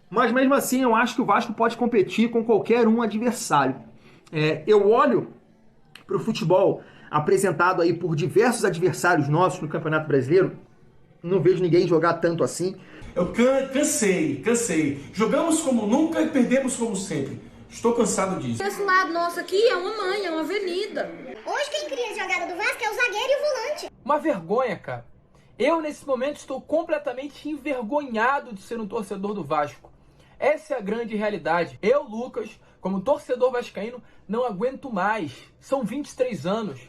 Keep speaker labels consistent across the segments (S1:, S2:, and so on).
S1: Mas mesmo assim eu acho que o Vasco pode competir com qualquer um adversário. Eu olho para o futebol apresentado aí por diversos adversários nossos no Campeonato Brasileiro, não vejo ninguém jogar tanto assim.
S2: Eu cansei. Jogamos como nunca e perdemos como sempre. Estou cansado disso.
S3: Esse lado nosso aqui é uma manha, é uma avenida.
S4: Hoje quem cria a jogada do Vasco é o zagueiro e o volante.
S5: Uma vergonha, cara. Eu, nesse momento, estou completamente envergonhado de ser um torcedor do Vasco. Essa é a grande realidade. Eu, Lucas, como torcedor vascaíno, não aguento mais. São 23 anos.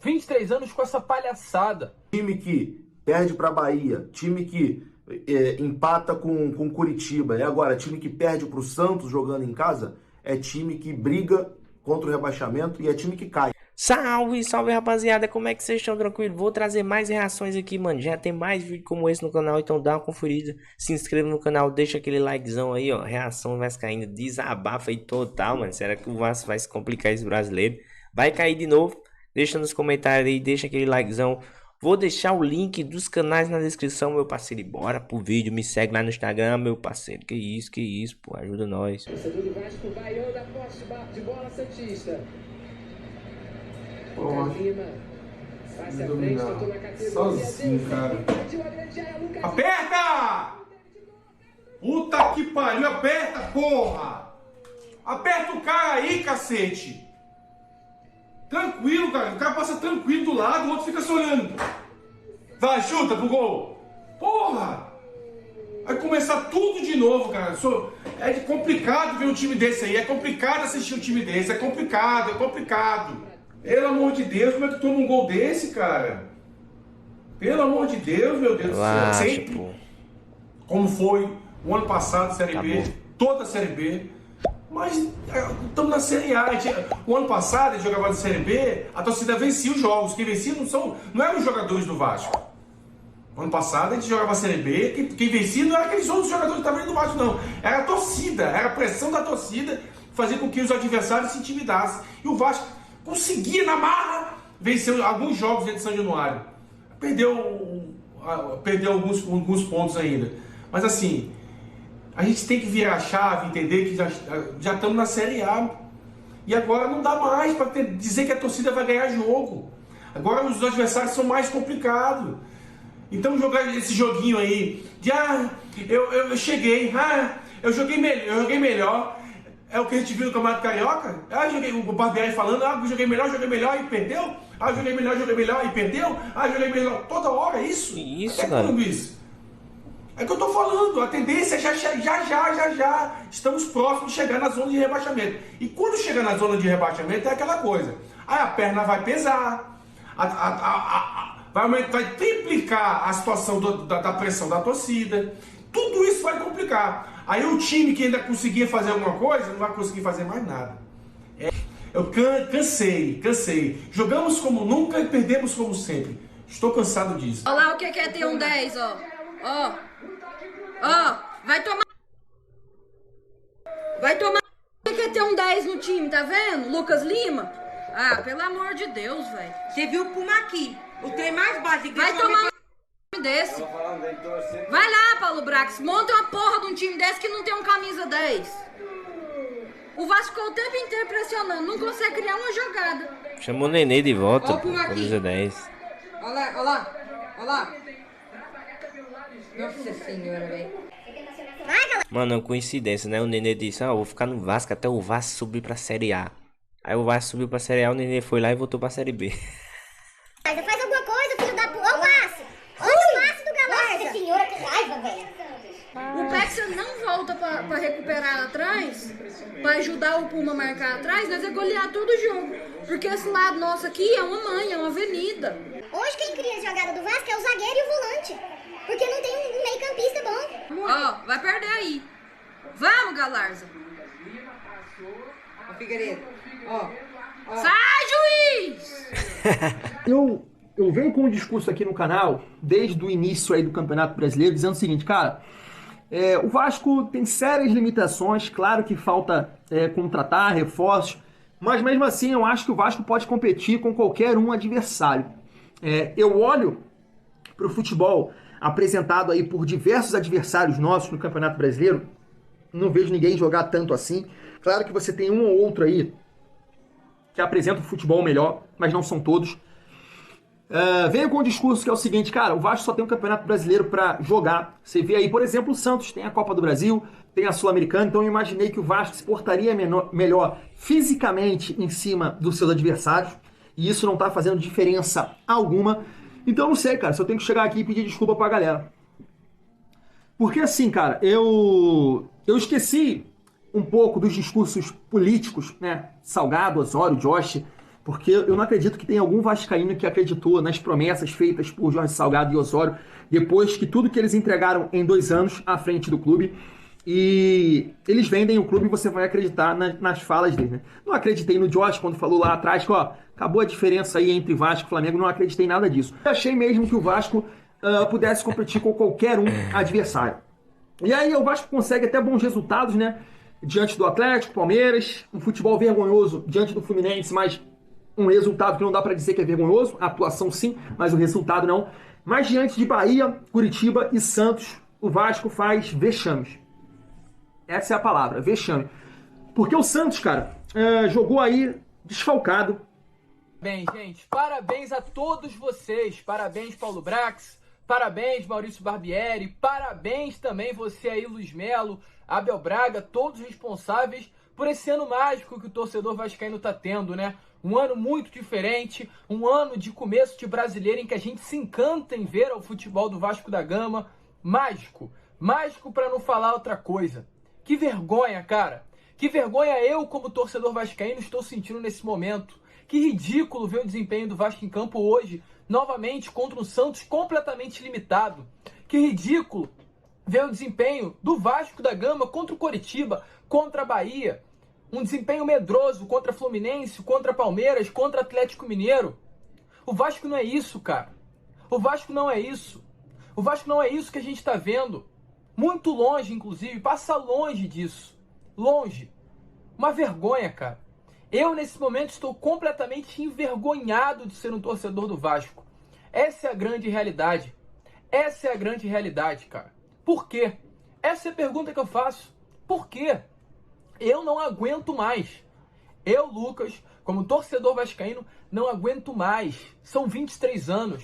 S5: 23 anos com essa palhaçada.
S6: Time que perde para Bahia, time que empata com Curitiba, e agora time que perde para o Santos jogando em casa, é time que briga contra o rebaixamento e é time que cai.
S7: Salve, salve rapaziada, como é que vocês estão? Tranquilo? Vou trazer mais reações aqui, mano. Já tem mais vídeo como esse no canal, então dá uma conferida. Se inscreva no canal, deixa aquele likezão aí, ó. Reação vascaína, desabafa aí total, mano. Será que o Vasco vai se complicar esse brasileiro? Vai cair de novo? Deixa nos comentários aí, deixa aquele likezão. Vou deixar o link dos canais na descrição, meu parceiro. E bora pro vídeo, me segue lá no Instagram, meu parceiro. Que isso, pô, ajuda nós.
S8: O torcedor do Vasco vaiou da posse de bola santista. Lima passa à frente, tentou na categoria.
S2: Sozinho, cara. Aperta! Puta que pariu, aperta, porra! Aperta o cara aí, cacete! Tranquilo, cara. O cara passa tranquilo do lado, o outro fica só olhando. Vai, chuta pro gol. Porra! Vai começar tudo de novo, cara. É complicado ver um time desse aí. É complicado assistir um time desse. É complicado. Pelo amor de Deus, como é que toma um gol desse, cara? Pelo amor de Deus, meu Deus do céu. Sempre. Pô. Como foi o ano passado, Série B, toda a Série B. Mas estamos na Série A. O ano passado, a gente jogava na Série B, a torcida vencia os jogos. Quem vencia não eram os jogadores do Vasco. O ano passado, a gente jogava a Série B, quem vencia não era aqueles outros jogadores que estavam do Vasco, não. Era a torcida, era a pressão da torcida fazer com que os adversários se intimidassem. E o Vasco conseguia, na marra, vencer alguns jogos dentro de São Januário. Perdeu alguns pontos ainda. Mas assim, a gente tem que virar a chave, entender que já estamos na Série A. E agora não dá mais para dizer que a torcida vai ganhar jogo. Agora os adversários são mais complicados. Então jogar esse joguinho aí de eu cheguei, eu joguei melhor. É o que a gente viu no Campeonato Carioca? O Barbieri falando, eu joguei melhor e perdeu. Joguei melhor e perdeu. Joguei melhor toda hora, isso?
S7: Isso, cara.
S2: É que eu tô falando, a tendência é já. Estamos próximos de chegar na zona de rebaixamento. E quando chegar na zona de rebaixamento é aquela coisa. Aí a perna vai pesar, vai triplicar a situação da pressão da torcida. Tudo isso vai complicar. Aí o time que ainda conseguia fazer alguma coisa não vai conseguir fazer mais nada. Eu cansei. Jogamos como nunca e perdemos como sempre. Estou cansado disso.
S3: Olha lá o que é ter um 10, ó. Vai tomar o que é ter um 10 no time, tá vendo? Lucas Lima. Pelo amor de Deus, velho.
S9: Você viu o Puma aqui, o trem mais básico.
S3: Vai tomar um desse. Vai lá, Paulo Brax, monta uma porra de um time desse que não tem um camisa 10. O Vasco ficou o tempo inteiro pressionando, não consegue criar uma jogada.
S7: Chamou o Nenê de volta, camisa 10.
S9: Olha lá. Nossa senhora, velho.
S7: Mano, coincidência, né? O Nenê disse, vou ficar no Vasco até o Vasco subir pra Série A. Aí o Vasco subiu pra Série A, o Nenê foi lá e voltou pra Série B.
S4: Faz alguma coisa, filho da puta. Ô, passe! Olha o passe do Galarza! Nossa senhora, que raiva, velho.
S3: O Pexa não volta pra recuperar atrás, pra ajudar o Puma a marcar atrás, nós é golear todo o jogo. Porque esse lado nosso aqui é uma manha, é uma avenida.
S4: Hoje quem cria a jogada do Vasco é o zagueiro e o volante. Porque não tem um meio campista bom.
S3: Vai perder aí. Vamos, Galarza.
S9: Ô, Figueiredo.
S3: Sai, juiz!
S1: Eu venho com um discurso aqui no canal, desde o início aí do Campeonato Brasileiro, dizendo o seguinte, cara, o Vasco tem sérias limitações, claro que falta contratar reforços, mas mesmo assim eu acho que o Vasco pode competir com qualquer um adversário. Eu olho para o futebol apresentado aí por diversos adversários nossos no Campeonato Brasileiro, Não vejo ninguém jogar tanto assim. Claro que você tem um ou outro aí que apresenta o futebol melhor, mas não são todos. Veio com um discurso que é o seguinte, cara, o Vasco só tem um Campeonato Brasileiro para jogar. Você vê aí, por exemplo, o Santos tem a Copa do Brasil, tem a Sul-Americana, então eu imaginei que o Vasco se portaria melhor fisicamente em cima dos seus adversários, e isso não tá fazendo diferença alguma. Então não sei, cara, se eu tenho que chegar aqui e pedir desculpa pra galera. Porque assim, cara, eu esqueci um pouco dos discursos políticos, né? Salgado, Osório, Josh, porque eu não acredito que tenha algum vascaíno que acreditou nas promessas feitas por Jorge Salgado e Osório, depois que tudo que eles entregaram em 2 anos à frente do clube, e eles vendem o clube e você vai acreditar nas falas deles, né? Não acreditei no Josh quando falou lá atrás que, ó, acabou a diferença aí entre Vasco e Flamengo, não acreditei em nada disso. Eu achei mesmo que o Vasco pudesse competir com qualquer um adversário. E aí o Vasco consegue até bons resultados, né? Diante do Atlético, Palmeiras, um futebol vergonhoso diante do Fluminense, mas um resultado que não dá para dizer que é vergonhoso, a atuação sim, mas o resultado não. Mas diante de Bahia, Curitiba e Santos, o Vasco faz vexames. Essa é a palavra, vexame. Porque o Santos, cara, jogou aí desfalcado.
S5: Bem, gente, parabéns a todos vocês. Parabéns, Paulo Brax. Parabéns, Maurício Barbieri. Parabéns também você aí, Luiz Melo, Abel Braga, todos responsáveis por esse ano mágico que o torcedor vascaíno tá tendo, né? Um ano muito diferente, um ano de começo de brasileiro em que a gente se encanta em ver o futebol do Vasco da Gama. Mágico. Mágico para não falar outra coisa. Que vergonha, cara. Que vergonha eu, como torcedor vascaíno, estou sentindo nesse momento. Que ridículo ver o desempenho do Vasco em campo hoje, novamente contra um Santos completamente limitado. Que ridículo ver o desempenho do Vasco da Gama contra o Coritiba, contra a Bahia. Um desempenho medroso contra Fluminense, contra Palmeiras, contra Atlético Mineiro. O Vasco não é isso, cara. O Vasco não é isso. O Vasco não é isso que a gente está vendo. Muito longe, inclusive. Passa longe disso. Longe. Uma vergonha, cara. Eu, nesse momento, estou completamente envergonhado de ser um torcedor do Vasco. Essa é a grande realidade. Essa é a grande realidade, cara. Por quê? Essa é a pergunta que eu faço. Por quê? Eu não aguento mais. Eu, Lucas, como torcedor vascaíno, não aguento mais. São 23 anos.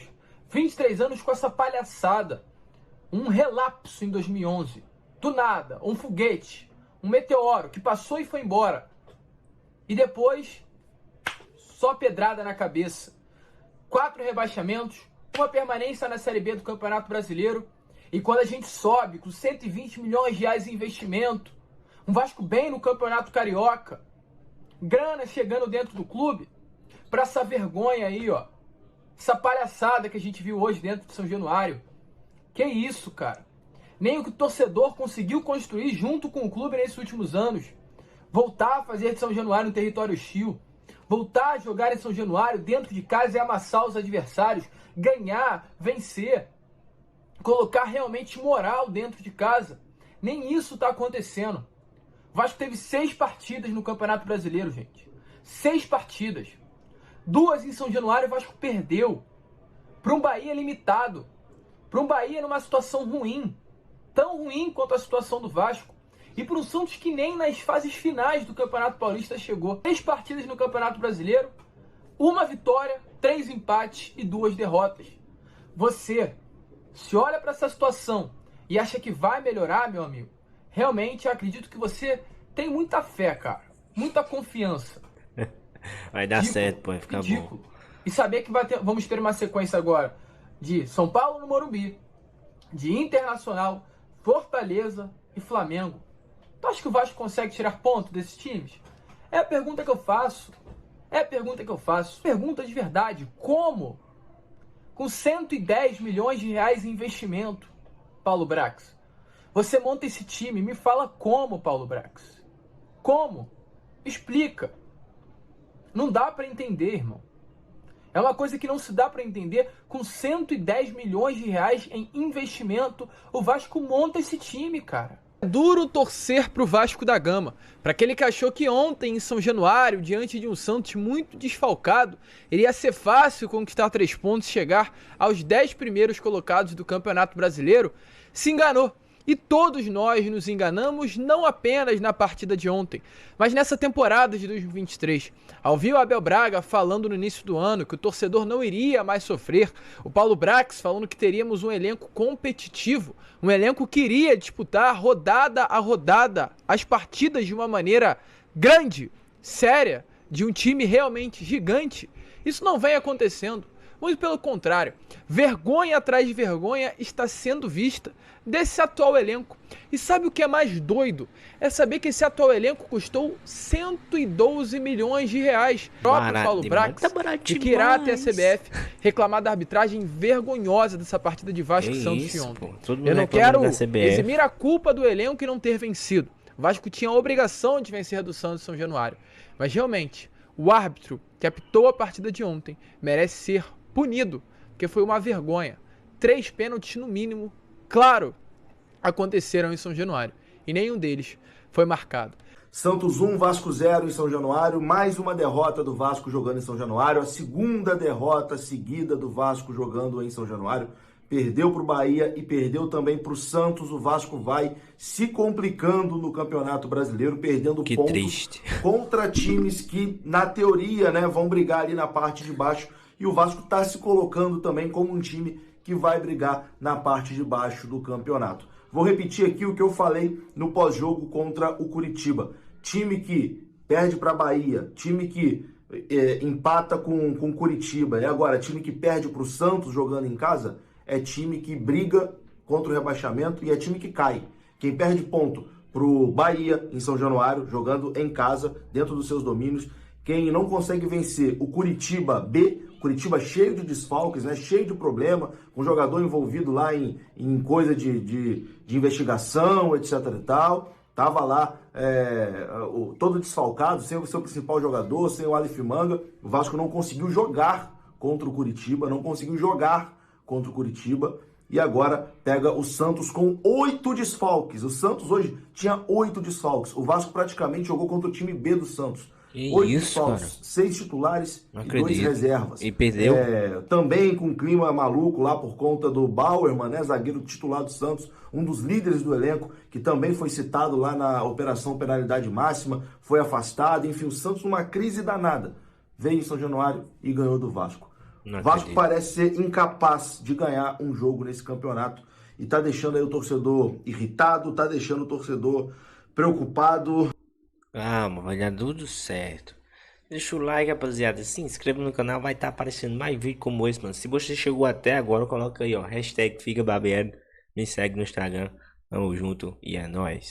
S5: 23 anos com essa palhaçada. Um relapso em 2011. Do nada. Um foguete. Um meteoro que passou e foi embora. E depois, só pedrada na cabeça. 4 rebaixamentos. Uma permanência na Série B do Campeonato Brasileiro. E quando a gente sobe com 120 milhões de reais em investimento, um Vasco bem no Campeonato Carioca, grana chegando dentro do clube, para essa vergonha aí, ó. Essa palhaçada que a gente viu hoje dentro de São Januário. Que isso, cara? Nem o que o torcedor conseguiu construir junto com o clube nesses últimos anos. Voltar a fazer de São Januário um território hostil. Voltar a jogar em São Januário dentro de casa e amassar os adversários. Ganhar, vencer. Colocar realmente moral dentro de casa. Nem isso tá acontecendo. O Vasco teve 6 partidas no Campeonato Brasileiro, gente. 6 partidas. 2 em São Januário o Vasco perdeu. Para um Bahia limitado. Para um Bahia numa situação ruim. Tão ruim quanto a situação do Vasco. E para um Santos que nem nas fases finais do Campeonato Paulista chegou. 6 partidas no Campeonato Brasileiro. 1 vitória, 3 empates e 2 derrotas. Você, se olha para essa situação e acha que vai melhorar, meu amigo, realmente eu acredito que você tem muita fé, cara. Muita confiança.
S7: Vai dar certo, pô, vai ficar bom.
S5: E saber que vamos ter uma sequência agora de São Paulo no Morumbi, de Internacional, Fortaleza e Flamengo. Tu acha que o Vasco consegue tirar ponto desses times? É a pergunta que eu faço. É a pergunta que eu faço. Pergunta de verdade. Como? Com 110 milhões de reais em investimento, Paulo Brax. Você monta esse time, me fala como, Paulo Brax. Como? Explica. Não dá para entender, irmão. É uma coisa que não se dá para entender. Com 110 milhões de reais em investimento, o Vasco monta esse time, cara. É duro torcer pro Vasco da Gama. Para aquele que achou que ontem em São Januário, diante de um Santos muito desfalcado, iria ser fácil conquistar 3 pontos e chegar aos 10 primeiros colocados do Campeonato Brasileiro, se enganou. E todos nós nos enganamos não apenas na partida de ontem, mas nessa temporada de 2023. Ao ver o Abel Braga falando no início do ano que o torcedor não iria mais sofrer, o Paulo Brax falando que teríamos um elenco competitivo, um elenco que iria disputar rodada a rodada as partidas de uma maneira grande, séria, de um time realmente gigante. Isso não vem acontecendo. Muito pelo contrário, vergonha atrás de vergonha está sendo vista desse atual elenco. E sabe o que é mais doido? É saber que esse atual elenco custou 112 milhões de reais. O próprio Paulo Brax, que irá até a CBF reclamar da arbitragem vergonhosa dessa partida de Vasco e Santos de ontem. Eu não quero eximir a culpa do elenco e não ter vencido. O Vasco tinha a obrigação de vencer do Santos em São Januário. Mas realmente, o árbitro que apitou a partida de ontem merece ser punido, porque foi uma vergonha. 3 pênaltis no mínimo, claro, aconteceram em São Januário e nenhum deles foi marcado.
S6: Santos 1, Vasco 0 em São Januário, mais uma derrota do Vasco jogando em São Januário, a segunda derrota seguida do Vasco jogando em São Januário. Perdeu para o Bahia e perdeu também para o Santos. O Vasco vai se complicando no Campeonato Brasileiro, perdendo pontos contra times que, na teoria, né, vão brigar ali na parte de baixo. E o Vasco está se colocando também como um time que vai brigar na parte de baixo do campeonato. Vou repetir aqui o que eu falei no pós-jogo contra o Curitiba. Time que perde para a Bahia, time que empata com Curitiba e agora time que perde para o Santos jogando em casa, é time que briga contra o rebaixamento e é time que cai. Quem perde ponto pro Bahia em São Januário, jogando em casa, dentro dos seus domínios. Quem não consegue vencer o Curitiba B, Curitiba cheio de desfalques, né, cheio de problema, com jogador envolvido lá em coisa de investigação, etc e tal. Tava lá todo desfalcado, sem o seu principal jogador, sem o Aleph Manga. O Vasco não conseguiu jogar contra o Curitiba, e agora pega o Santos com 8 desfalques. O Santos hoje tinha 8 desfalques. O Vasco praticamente jogou contra o time B do Santos. 8 desfalques, cara. 6 titulares e 2 reservas.
S7: E perdeu.
S6: Também com um clima maluco lá por conta do Bauerman, né, zagueiro titular do Santos, um dos líderes do elenco, que também foi citado lá na Operação Penalidade Máxima, foi afastado. Enfim, o Santos numa crise danada. Veio em São Januário e ganhou do Vasco. O Vasco parece ser incapaz de ganhar um jogo nesse campeonato e tá deixando aí o torcedor irritado, tá deixando o torcedor preocupado.
S7: Ah, mas vai dar tudo certo. Deixa o like, rapaziada, se inscreva no canal, vai estar aparecendo mais vídeo como esse, mano. Se você chegou até agora, coloca aí, ó, #FicaBabeado, me segue no Instagram, tamo junto e é nóis.